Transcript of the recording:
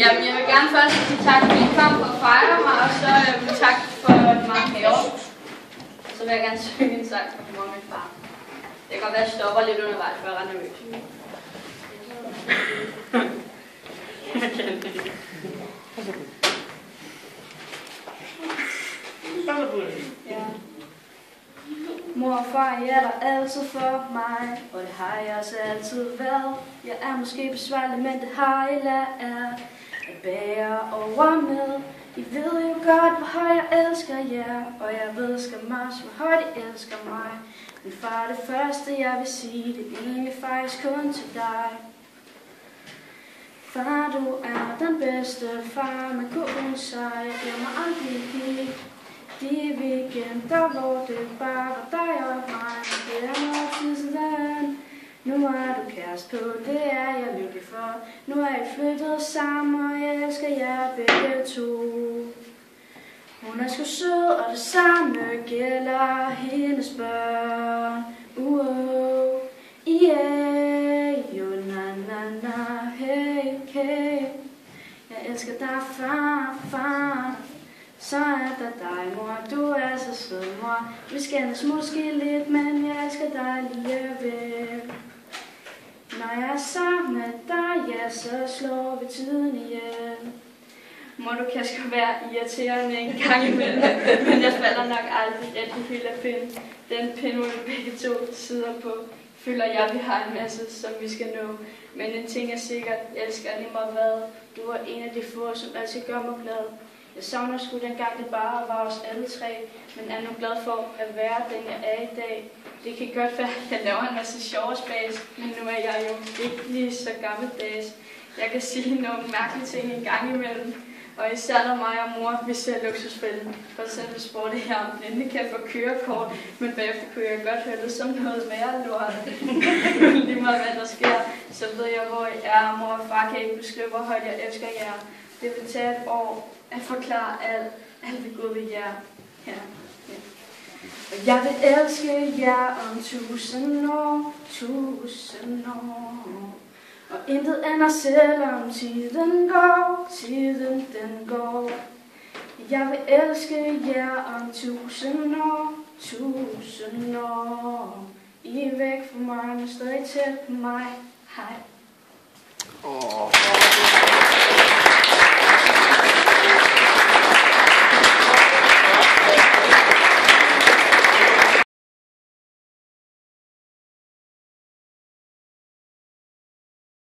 Jamen, jeg vil gerne først sige tak, fordi I kom for at fejre mig, og så tak for mange haver. Så vil jeg gerne synge en sang for mor og min far. Det kan godt være, at jeg stopper lidt undervejs, for jeg er ret nervøs. Ja. Mor og far, I er der altid for mig, og det har jeg også altid været. Jeg er måske besværlig, men det har I lært at bære over med. I ved jo godt, hvor højt jeg elsker jer, og jeg ved skam også, hvor højt I elsker mig. Men far, det første jeg vil sige, det er egentlig faktisk kun til dig. Far, du er den bedste far, man kunne ønske sig. Jeg glemmer aldrig give de weekender, hvor det bare var dig og mig. Det er noget tid siden. Nu er du kæreste på, det er jeg lykkelig for. Nu er I flyttet sammen, og jeg elsker jer begge to. Hun er sgu sød, og det samme gælder hendes børn. Yeah, jo na na na, hey, hey. Jeg elsker dig, far, far. Så er der dig, mor, du er så sød, mor. Vi skændes måske lidt, men jeg elsker dig alligevel. Når jeg er sammen med dig, ja, så slår vi tiden ihjel. Mor, du kan sgu være irriterende en gang imellem, men jeg falder nok aldrig rigtig helt af pinden. Den pind, hvor vi begge to sidder på, føler jeg, vi har en masse, som vi skal nå. Men en ting er sikkert, jeg elsker lige meget hvad. Du var en af de få, som altid gør mig glad. Jeg savner sgu dengang, det bare var os alle tre, men er nu glad for at være den, jeg er i dag. Det kan godt være, at jeg laver en masse sjove spas, men nu er jeg jo ikke lige så gammeldags. Jeg kan sige nogle mærkelige ting en gang imellem, og især når mig og mor, vi ser luksusfælden. For eksempel spurgte jeg om blinde kan få kørekort, men bagefter kunne jeg godt høre det som noget værre lort. Lige meget hvad der sker, så ved jeg, hvor I er. Mor og far kan ikke beskrive, hvor højt jeg elsker jer. Det vil tage et år at forklare alt det gode ved jer. Ja. Og jeg vil elske jer om 1000 år, 1000 år. Og intet ender selvom tiden går, tiden den går. Jeg vil elske jer om 1000 år, 1000 år. I er væk fra mig, men stadig tæt på mig. Hej.